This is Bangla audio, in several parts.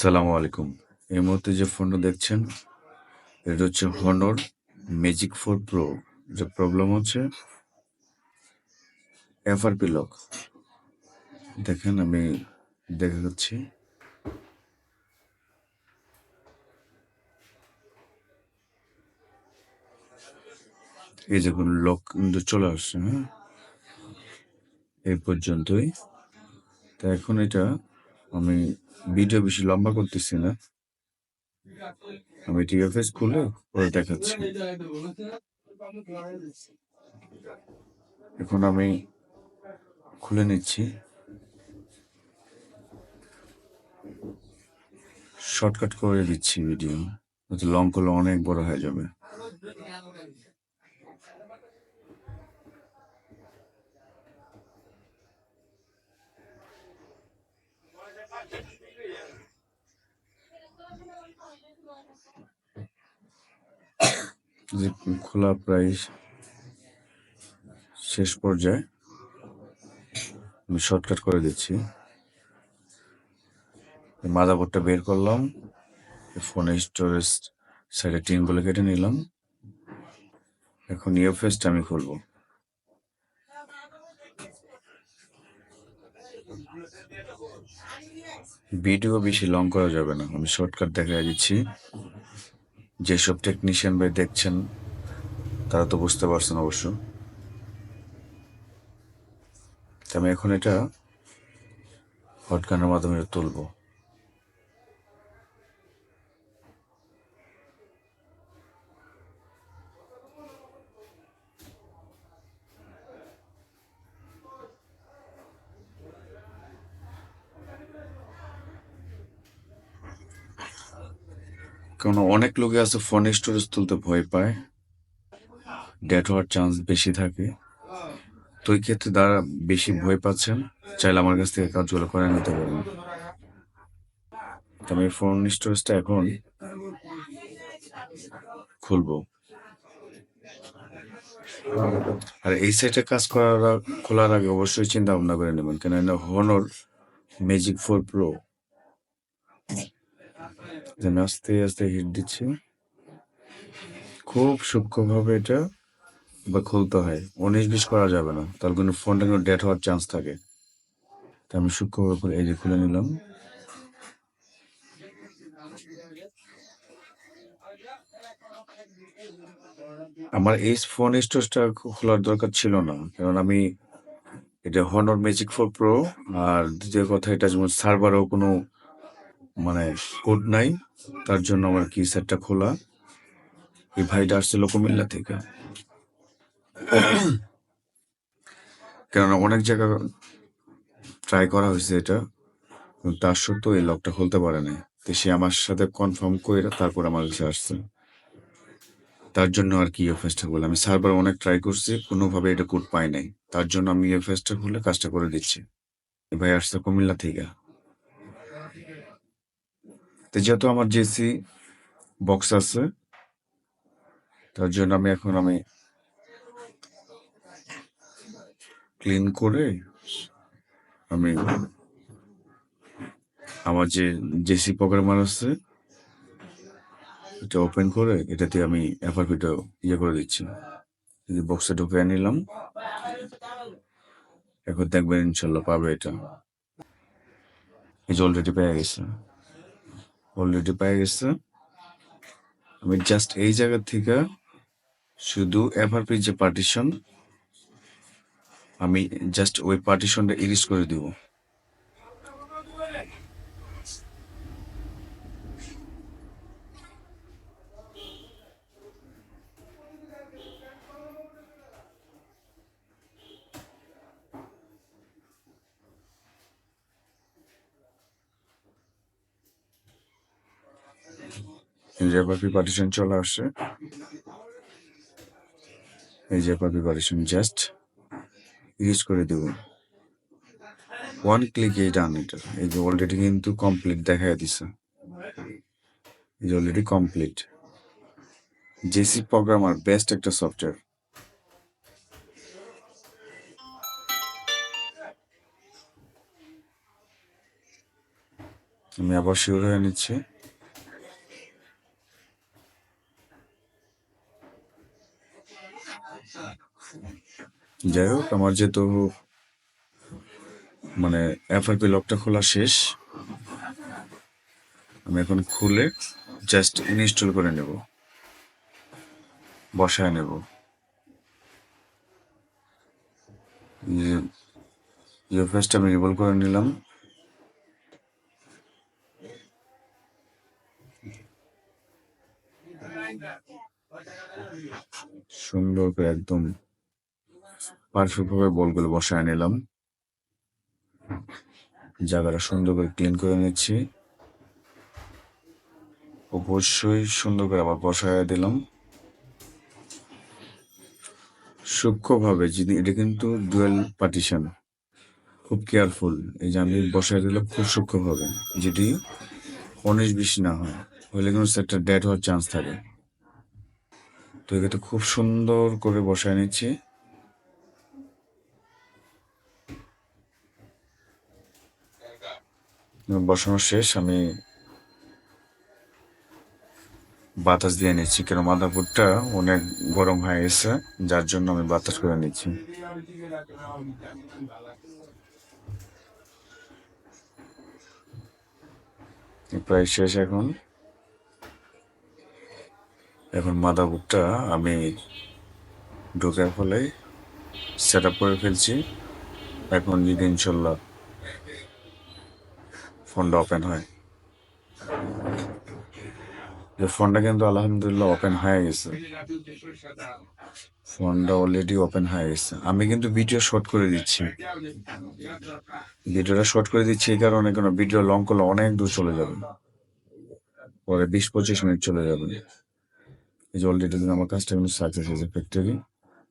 সালামু আলাইকুম। এই মুহূর্তে যে ফোনটা দেখছেন, এটা হচ্ছে Honor Magic 4 Pro। যে প্রবলেম হচ্ছে FRP লক। দেখেন আমি দেখাচ্ছি। এই দেখুন লক কিন্তু চলে আসছে, হ্যাঁ? এই পর্যন্তই। তো এখন এটা আমি ভিডিও বেশি লম্বা করতেছি না। আমি TFS খুলে পরে দেখাচ্ছি। এখন আমি খুলে নিচ্ছি। শর্টকাট করে দিচ্ছি ভিডিও। লং করলে অনেক বড় হয়ে যাবে। যে খোলা প্রায় শেষ পর্যায়ে আমি শর্টকাট করে দিচ্ছি। মাদারবোর্ডটা বের করলাম, ফোনের স্টোরেজ সাইডে টিনগুলো কেটে নিলাম। এখন ইউএফএসটা আমি খুলবো। ভিডিও বেশি লং করা যাবে না, আমি শর্টকাট দেখাই দিচ্ছি। যেসব টেকনিশিয়ান ভাই দেখছেন তারা তো বুঝতে পারছেন অবশ্য। আমি এখন এটা হটগানের মাধ্যমে তুলবো। কারণ অনেক লোকে আছে ফোনের স্টোরেজ তুলতে ভয় পায়, ডেড হওয়ার চান্স বেশি থাকে। তো এই ক্ষেত্রে যারা বেশি ভয় পাচ্ছেন, চাইলে আমার কাছ থেকে কাজগুলো করে নিতে পারেন। আমি ফোন স্টোরেজটা এখন খুলবো। আর এই সাইটে কাজ খোলার আগে অবশ্যই চিন্তা ভাবনা করে নেবেন, কেন এটা Honor Magic 4 Pro। আমি আস্তে আস্তে হিট দিচ্ছি। খুব সূক্ষ্মভাবে এটা খুলতে হয়, 19-20 করা যাবে না, তাহলে কিন্তু ফোনটা কিন্তু ডেড হওয়ার চান্স থাকে। তা আমি সূক্ষ্মভাবে এই যে খুলে নিলাম। আমার এই ফোন স্টোরেজটা খোলার দরকার ছিল না, কারণ আমি এটা Honor Magic 4 Pro। আর দ্বিতীয় কথা, এটা যেমন সার্ভারও কোনো কোড নাই, তার জন্য আমার কি সেটটা খোলা। এই ভাইটা আসছিল কুমিল্লা থেকে, কেননা অনেক জায়গা ট্রাই করা হয়েছে এটা, তার সত্ত্বেও এই লকটা খুলতে পারে নাই। তো সে আমার সাথে কনফার্ম করে তারপর আমার কাছে আসছে। তার জন্য আর কি ইউএফএসটা খুলে, আমি সার্ভার অনেক ট্রাই করছি, কোনোভাবে এটা কোড পাই নাই। তার জন্য আমি ইউএফএসটা খুলে কাজটা করে দিচ্ছি। এই ভাই আসছে কুমিল্লা থেকে। তো যেহেতু আমার জেসি বক্স আছে, তার জন্য আমি ক্লিন করে আমি আমার যে জেসি প্রোগ্রামার আছে এটা ওপেন করে এটাতে আমি এফআরপিটা করে দিচ্ছি। বক্সে ঢুকে নিলাম, এখন দেখবেন ইনশাল্লাহ পাবে এটা। এই যে অলরেডি পেয়ে গেছে। আমি জাস্ট এই জায়গা থেকে শুধু এফআরপি যে পার্টিশন, আমি জাস্ট ওই পার্টিশনটা ইরিজ করে দিব। এই যে এফআরপি পার্টিশন চলে আসছে। এই যে এফআরপি পার্টিশন জাস্ট ইরিজ করে দিব। ওয়ান ক্লিক ডান। এটা এই যে অলরেডি কিন্তু কমপ্লিট দেখা দিছে। এই যে অলরেডি কমপ্লিট। জেসি প্রোগ্রামার বেস্ট একটা সফটওয়্যার। আমি আবার শিওর হয়ে নিচ্ছি। যাই হোক, আমার যেহেতু মানে এফআরপি লকটা খোলা শেষ, আমি এখন খুলে জাস্ট ইনস্টল করে নেব, বসায় নেব। ইউএফএসটা আমি রিভলভ করে নিলাম। সুন্দর করে একদম পারফেক্ট ভাবে বলগুলো বসায় নিলাম। জায়গাটা সুন্দর করে ক্লিন করে নিচ্ছি। অবশ্যই সুন্দর করে আবার বসায় দিলাম সূক্ষ্মভাবে। যদি এটা কিন্তু ডুয়েল পার্টিশন, খুব কেয়ারফুল। এই যে আমি বসায় দিলাম খুব সূক্ষ্মভাবে, যেটি 19-20 না হয়, হইলে কিন্তু সেটটা ডেড হওয়ার চান্স থাকে। তো এক্ষেত্রে খুব সুন্দর করে বসায় নিচ্ছি। বসানো শেষ, আমি বাতাস দিয়ে নিচ্ছি, কেন মাদারবোর্ডটা অনেক গরম হয়ে গেছে, যার জন্য আমি বাতাস করে নিচ্ছি। প্রায় শেষ। এখন মাদারবোর্ডটা আমি ঢোকার ফলে সেট আপ করে ফেলছি। এখন যদি ইনশাল্লাহ ফোনটা ওপেন হয়, যে ফোনটা কিন্তু আলহামদুলিল্লাহ ওপেন হয়ে গেছে। ফোনটা অলরেডি ওপেন হয়ে গেছে। আমি কিন্তু ভিডিও শর্ট করে দিচ্ছি, ভিডিওটা শর্ট করে দিচ্ছি এই কারণে, কোনো ভিডিও লং করলে অনেক দূর চলে যাবে, পরে 20-25 মিনিট চলে যাবে। এই যে অলরেডি আমার কাজটা কিন্তু সাকসেস হয়েছে, ফ্যাক্টরি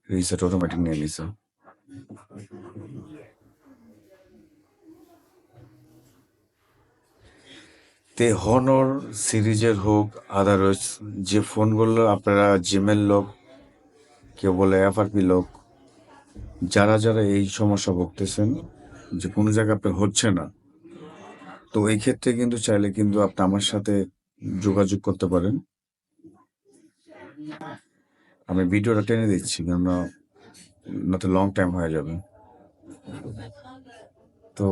রিসেট অটোমেটিক নিয়ে নিছে। তে হনর সিরিজের হোক, আদারওয়াইজ যে ফোনগুলো আপনারা জিমেল লক, কেউ বলে এফআরপি লক, যারা যারা এই সমস্যা ভুগতেছেন যে কোনো জায়গায় আপনার হচ্ছে না, তো এই ক্ষেত্রে কিন্তু চাইলে কিন্তু আপনি আমার সাথে যোগাযোগ করতে পারেন। আমি ভিডিওটা টেনে দিচ্ছি, কেন নয়তো লং টাইম হয়ে যাবে। তো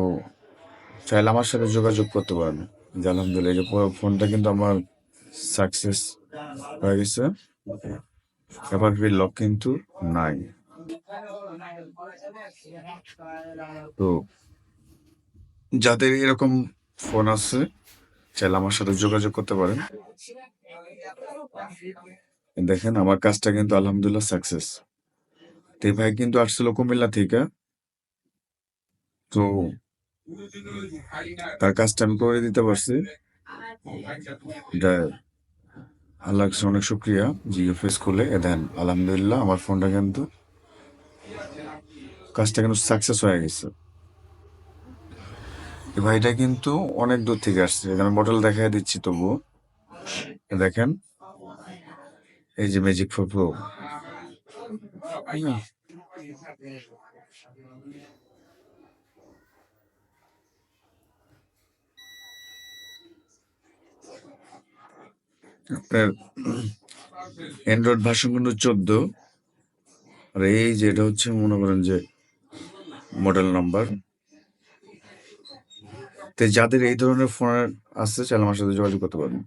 চাইলে আমার সাথে যোগাযোগ করতে পারেন। যে আলহামদুলিল্লাহ, এই যে ফোনটা কিন্তু আমার সাকসেস হয়ে গেছে, এফআরপি লক কিন্তু নাই। তো যাদের এরকম ফোন আছে, চাইলে আমার সাথে যোগাযোগ করতে পারেন। দেখেন আমার কাজটা কিন্তু আলহামদুলিল্লাহ সাকসেস। তো এই ভাই কিন্তু আসছিল কুমিল্লা থেকে, তো তার কাজটা আমি করে দিতে পারছি। এটা আল্লাহ অনেক শুক্রিয়া যে ইউএফএস খুলে দেন। আলহামদুলিল্লাহ আমার ফোনটা কিন্তু কাজটা কিন্তু সাকসেস হয়ে গেছে। এই ভাইটা কিন্তু অনেক দূর থেকে আসছে, এখানে মডেল দেখাই দিচ্ছি তবুও। দেখেন এই যে ম্যাজিক 4 প্রো, আপনার অ্যান্ড্রয়েড ভার্সন কিন্তু 14। আর এই যে এটা হচ্ছে মনে করেন যে মডেল নাম্বার। তো যাদের এই ধরনের ফোন আছে, চাইলে আমার সাথে যোগাযোগ করতে পারেন।